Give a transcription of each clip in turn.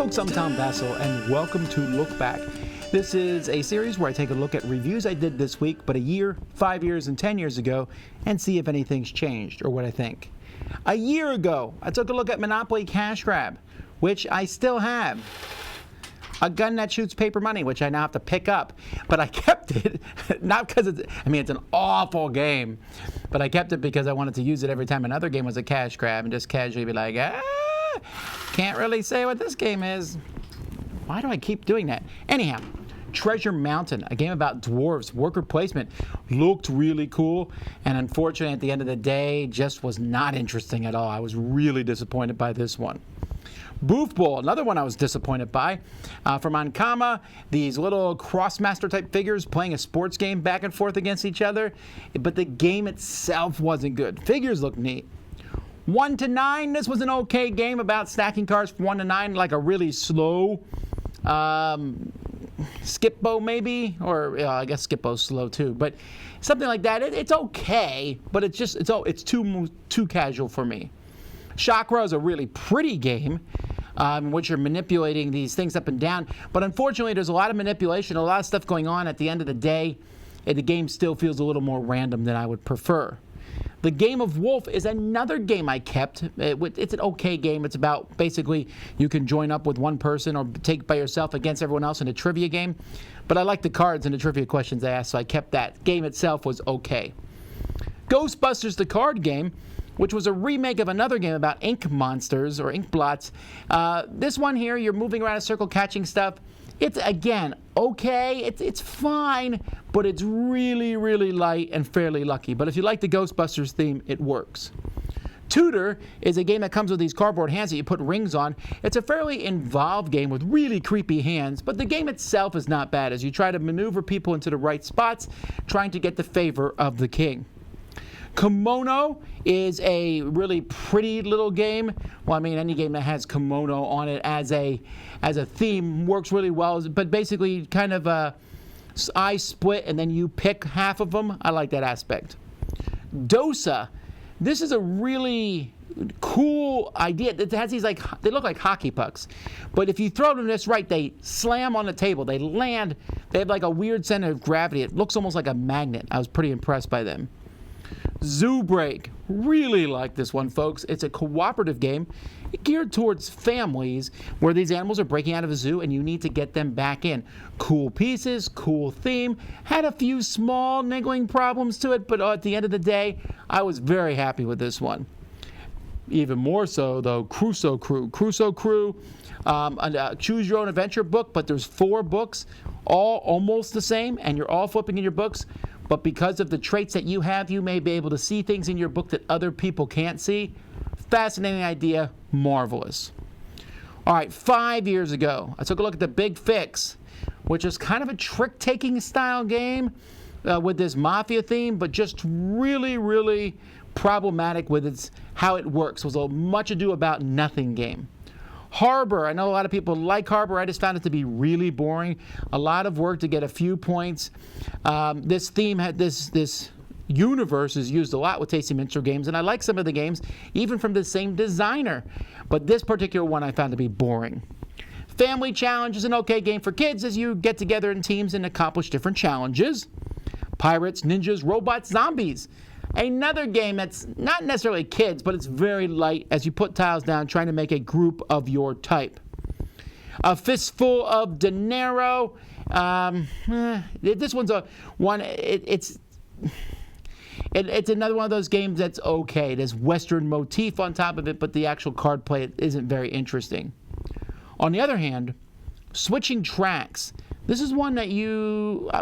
folks, I'm Tom Vasel, and welcome to Lookback. This is a series where I take a look at reviews I did this week, but a year, 5 years, and 10 years ago, and see if anything's changed or what I think. A year ago, I took a look at Monopoly Cash Grab, which I still have. A gun that shoots paper money, which I now have to pick up. But I kept it, not because it's an awful game, but I kept it because I wanted to use it every time another game was a cash grab and just casually be like, can't really say what this game is. Why do I keep doing that? Anyhow, Treasure Mountain, a game about dwarves, worker placement, looked really cool, and unfortunately at the end of the day, just was not interesting at all. I was really disappointed by this one. Boof Bowl, another one I was disappointed by. From Ankama, these little Crossmaster type figures playing a sports game back and forth against each other, but the game itself wasn't good. Figures look neat. 1 to 9, this was an okay game about stacking cards from 1 to 9, like a really slow Skip-Bo maybe, or I guess Skip-Bo's slow too, but something like that. It's okay, but it's too casual for me. Chakra is a really pretty game, in which you're manipulating these things up and down, but unfortunately there's a lot of manipulation, a lot of stuff going on at the end of the day, and the game still feels a little more random than I would prefer. The Game of Wolf is another game I kept. It's an okay game. It's about basically you can join up with one person or take by yourself against everyone else in a trivia game. But I like the cards and the trivia questions they asked, so I kept that. Game itself was okay. Ghostbusters, the card game, which was a remake of another game about ink monsters or ink blots. This one here, you're moving around a circle catching stuff. It's, again, okay. It's fine, but it's really, really light and fairly lucky. But if you like the Ghostbusters theme, it works. Tutor is a game that comes with these cardboard hands that you put rings on. It's a fairly involved game with really creepy hands, but the game itself is not bad as you try to maneuver people into the right spots, trying to get the favor of the king. Kimono is a really pretty little game. Well, I mean, any game that has kimono on it as a theme works really well. But basically, kind of I split and then you pick half of them. I like that aspect. Dosa. This is a really cool idea. It has these they look like hockey pucks, but if you throw them just right, they slam on the table. They land. They have like a weird center of gravity. It looks almost like a magnet. I was pretty impressed by them. Zoo Break. Really like this one, folks. It's a cooperative game geared towards families where these animals are breaking out of a zoo and you need to get them back in. Cool pieces, cool theme. Had a few small niggling problems to it, but at the end of the day, I was very happy with this one. Even more so, though, Crusoe Crew. Crusoe Crew, a choose your own adventure book, but there's 4 books, all almost the same, and you're all flipping in your books. But because of the traits that you have, you may be able to see things in your book that other people can't see. Fascinating idea, marvelous. All right, 5 years ago, I took a look at the Big Fix, which is kind of a trick-taking style game with this mafia theme, but just really, really problematic with how it works. It was a much ado about nothing game. Harbor, I know a lot of people like Harbor. I just found it to be really boring. A lot of work to get a few points. This theme had this universe is used a lot with Tasty Minstrel games, and I like some of the games, even from the same designer. But this particular one I found to be boring. Family Challenge is an okay game for kids as you get together in teams and accomplish different challenges. Pirates, Ninjas, Robots, Zombies. Another game that's not necessarily kids, but it's very light as you put tiles down trying to make a group of your type. A Fistful of Dinero. This one's it's another one of those games that's okay. There's Western motif on top of it, but the actual card play isn't very interesting. On the other hand, Switching Tracks. This is one that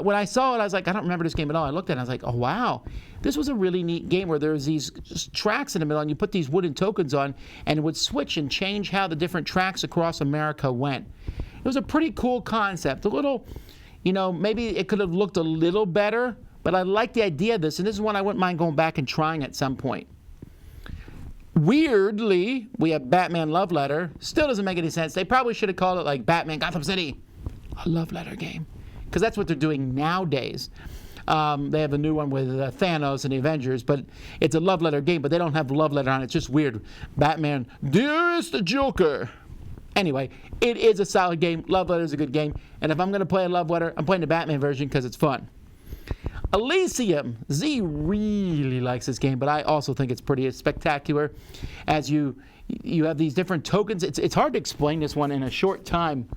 when I saw it, I was like, I don't remember this game at all. I looked at it and I was like, oh, wow. This was a really neat game where there's these tracks in the middle and you put these wooden tokens on and it would switch and change how the different tracks across America went. It was a pretty cool concept. A little, maybe it could have looked a little better, but I like the idea of this, and this is one I wouldn't mind going back and trying at some point. Weirdly, we have Batman Love Letter. Still doesn't make any sense. They probably should have called it like Batman Gotham City, a love letter game, because that's what they're doing nowadays. They have a new one with Thanos and the Avengers, but it's a love letter game, but they don't have love letter on it. It's just weird. Batman, dearest Joker. Anyway, it is a solid game. Love Letter is a good game. And if I'm going to play a Love Letter, I'm playing the Batman version because it's fun. Elysium. Z really likes this game, but I also think it's pretty spectacular. As you have these different tokens. It's hard to explain this one in a short time.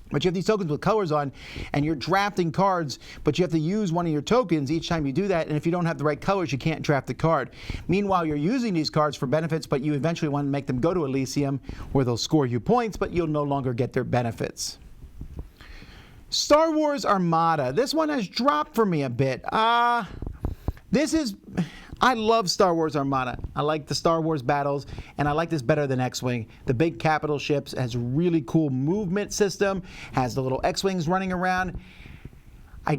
But you have these tokens with colors on, and you're drafting cards, but you have to use one of your tokens each time you do that, and if you don't have the right colors, you can't draft the card. Meanwhile, you're using these cards for benefits, but you eventually want to make them go to Elysium, where they'll score you points, but you'll no longer get their benefits. Star Wars Armada. This one has dropped for me a bit. I love Star Wars Armada. I like the Star Wars battles, and I like this better than X-Wing. The big capital ships has a really cool movement system, has the little X-Wings running around. I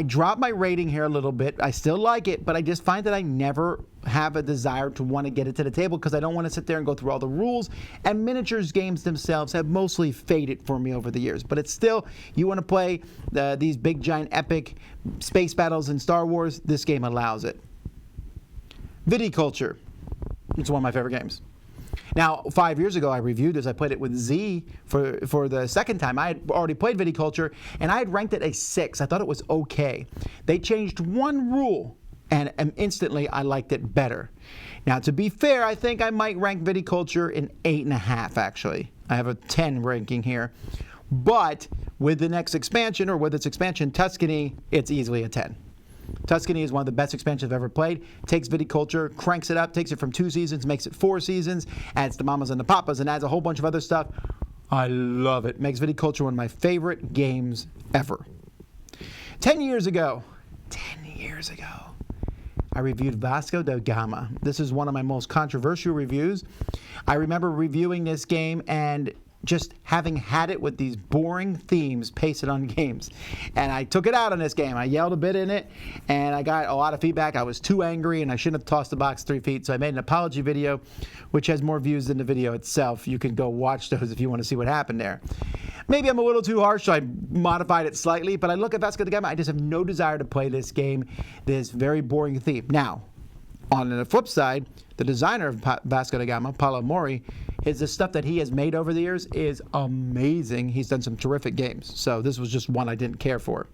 dropped my rating here a little bit. I still like it, but I just find that I never have a desire to want to get it to the table because I don't want to sit there and go through all the rules. And miniatures games themselves have mostly faded for me over the years. But it's still, you want to play these big, giant, epic space battles in Star Wars, this game allows it. Viticulture. It's one of my favorite games. Now, 5 years ago, I reviewed this. I played it with Z for the second time. I had already played Viticulture, and I had ranked it a 6. I thought it was okay. They changed one rule, and instantly I liked it better. Now, to be fair, I think I might rank Viticulture an 8.5, actually. I have a 10 ranking here. But with the next expansion, or with its expansion, Tuscany, it's easily a 10. Tuscany is one of the best expansions I've ever played. Takes Viticulture, cranks it up, takes it from 2 seasons, makes it 4 seasons, adds the mamas and the papas, and adds a whole bunch of other stuff. I love it. Makes Viticulture one of my favorite games ever. 10 years ago, I reviewed Vasco da Gama. This is one of my most controversial reviews. I remember reviewing this game and just having had it with these boring themes pasted on games. And I took it out on this game. I yelled a bit in it, and I got a lot of feedback. I was too angry, and I shouldn't have tossed the box 3 feet, so I made an apology video, which has more views than the video itself. You can go watch those if you want to see what happened there. Maybe I'm a little too harsh, so I modified it slightly, but I look at Vasco da Gama, I just have no desire to play this game, this very boring theme. Now, on the flip side, the designer of Vasco da Gama, Paolo Mori, the stuff that he has made over the years is amazing. He's done some terrific games. So this was just one I didn't care for.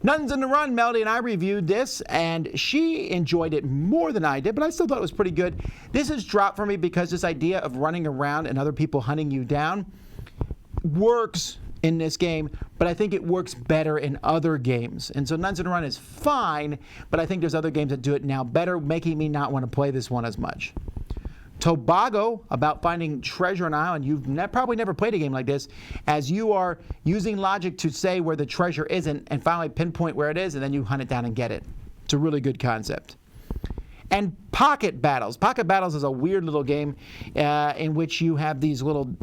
Nuns in the Run, Melody and I reviewed this, and she enjoyed it more than I did, but I still thought it was pretty good. This has dropped for me because this idea of running around and other people hunting you down works in this game, but I think it works better in other games. And so Nuns in the Run is fine, but I think there's other games that do it now better, making me not want to play this one as much. Tobago, about finding treasure on an island. You've probably never played a game like this, as you are using logic to say where the treasure isn't and finally pinpoint where it is, and then you hunt it down and get it. It's a really good concept. And Pocket Battles. Pocket Battles is a weird little game in which you have these little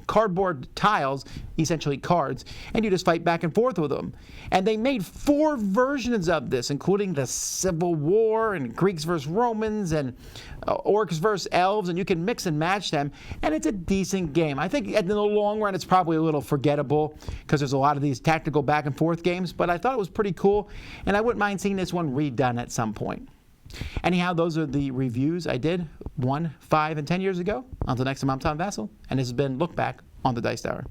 cardboard tiles, essentially cards, and you just fight back and forth with them. And they made 4 versions of this, including the Civil War and Greeks versus Romans and Orcs versus Elves, and you can mix and match them, and it's a decent game. I think in the long run it's probably a little forgettable because there's a lot of these tactical back and forth games, but I thought it was pretty cool, and I wouldn't mind seeing this one redone at some point. Anyhow, those are the reviews I did 1, 5, and 10 years ago. Until next time, I'm Tom Vasel, and this has been Look Back on the Dice Tower.